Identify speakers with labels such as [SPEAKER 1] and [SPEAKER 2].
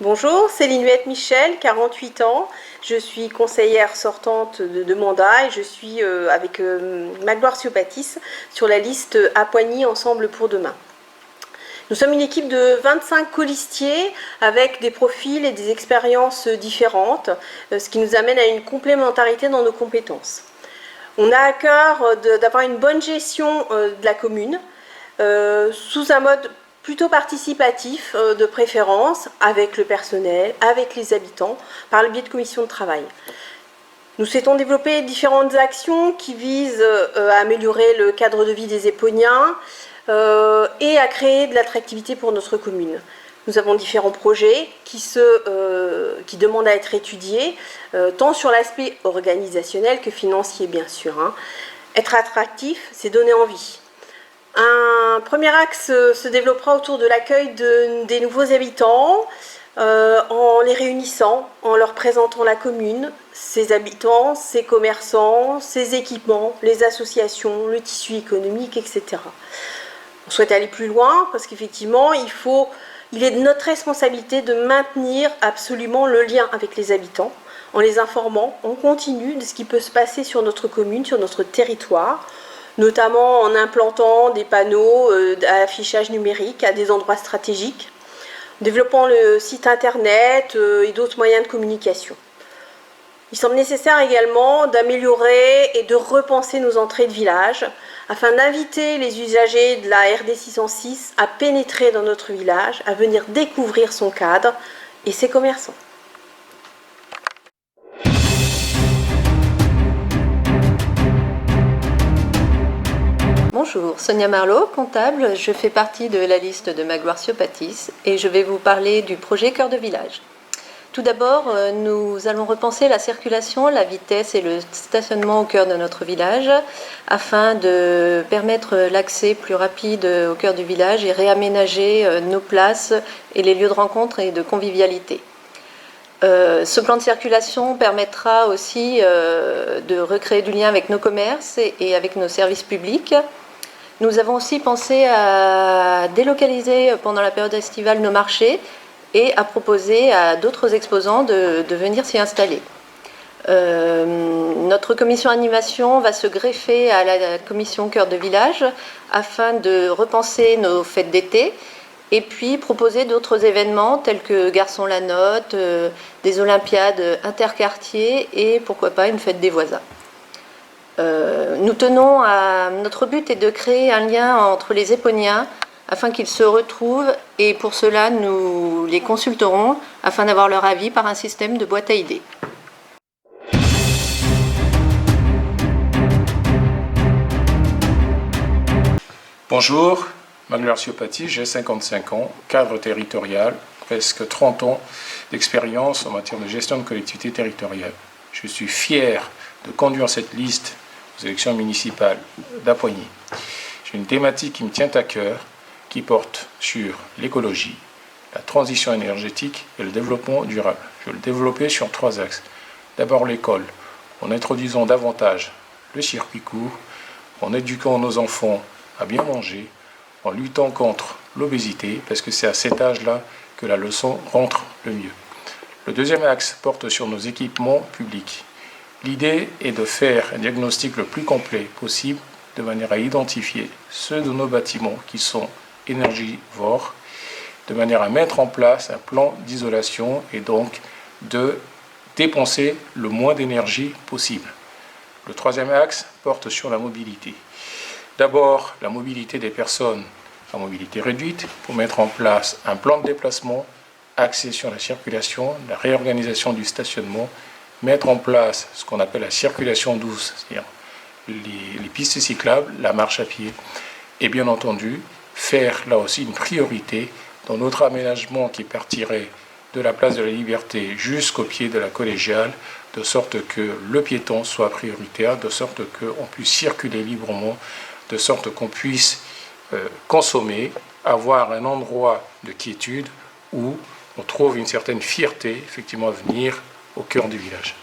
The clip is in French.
[SPEAKER 1] Bonjour, c'est Linuette Michel, 48 ans. Je suis conseillère sortante de mandat et je suis avec Magloire Siopatis sur la liste à Poigny Ensemble pour demain. Nous sommes une équipe de 25 colistiers avec des profils et des expériences différentes, ce qui nous amène à une complémentarité dans nos compétences. On a à cœur d'avoir une bonne gestion de la commune sous un mode plutôt participatif de préférence, avec le personnel, avec les habitants, par le biais de commissions de travail. Nous souhaitons développer différentes actions qui visent à améliorer le cadre de vie des Époniens et à créer de l'attractivité pour notre commune. Nous avons différents projets qui demandent à être étudiés, tant sur l'aspect organisationnel que financier, bien sûr. Être attractif, c'est donner envie. Un premier axe se développera autour de l'accueil des nouveaux habitants, en les réunissant, en leur présentant la commune, ses habitants, ses commerçants, ses équipements, les associations, le tissu économique, etc. On souhaite aller plus loin parce qu'effectivement, il est de notre responsabilité de maintenir absolument le lien avec les habitants, en les informant en continu de ce qui peut se passer sur notre commune, sur notre territoire, notamment en implantant des panneaux d'affichage numérique à des endroits stratégiques, développant le site internet et d'autres moyens de communication. Il semble nécessaire également d'améliorer et de repenser nos entrées de village afin d'inviter les usagers de la RD 606 à pénétrer dans notre village, à venir découvrir son cadre et ses commerçants.
[SPEAKER 2] Bonjour, Sonia Marlot, comptable. Je fais partie de la liste de Magloire Siopatis et je vais vous parler du projet Cœur de Village. Tout d'abord, nous allons repenser la circulation, la vitesse et le stationnement au cœur de notre village afin de permettre l'accès plus rapide au cœur du village et réaménager nos places et les lieux de rencontre et de convivialité. Ce plan de circulation permettra aussi de recréer du lien avec nos commerces et avec nos services publics. Nous avons aussi pensé à délocaliser pendant la période estivale nos marchés et à proposer à d'autres exposants de venir s'y installer. Notre commission animation va se greffer à la commission Cœur de Village afin de repenser nos fêtes d'été et puis proposer d'autres événements tels que Garçon la Note, des olympiades interquartiers et pourquoi pas une fête des voisins. Notre but est de créer un lien entre les Époniens afin qu'ils se retrouvent et pour cela nous les consulterons afin d'avoir leur avis par un système de boîte à idées.
[SPEAKER 3] Bonjour, Magloire Siopatis, j'ai 55 ans, cadre territorial, presque 30 ans d'expérience en matière de gestion de collectivités territoriales. Je suis fier de conduire cette liste aux élections municipales d'Apoigny. J'ai une thématique qui me tient à cœur, qui porte sur l'écologie, la transition énergétique et le développement durable. Je vais le développer sur 3 axes. D'abord l'école, en introduisant davantage le circuit court, en éduquant nos enfants à bien manger, en luttant contre l'obésité, parce que c'est à cet âge-là que la leçon rentre le mieux. Le deuxième axe porte sur nos équipements publics. L'idée est de faire un diagnostic le plus complet possible, de manière à identifier ceux de nos bâtiments qui sont énergivores, de manière à mettre en place un plan d'isolation et donc de dépenser le moins d'énergie possible. Le troisième axe porte sur la mobilité. D'abord, la mobilité des personnes à mobilité réduite pour mettre en place un plan de déplacement axé sur la circulation, la réorganisation du stationnement, mettre en place ce qu'on appelle la circulation douce, c'est-à-dire les pistes cyclables, la marche à pied, et bien entendu, faire là aussi une priorité dans notre aménagement qui partirait de la place de la Liberté jusqu'au pied de la Collégiale, de sorte que le piéton soit prioritaire, de sorte qu'on puisse circuler librement, de sorte qu'on puisse consommer, avoir un endroit de quiétude où on trouve une certaine fierté effectivement à venir au cœur du village.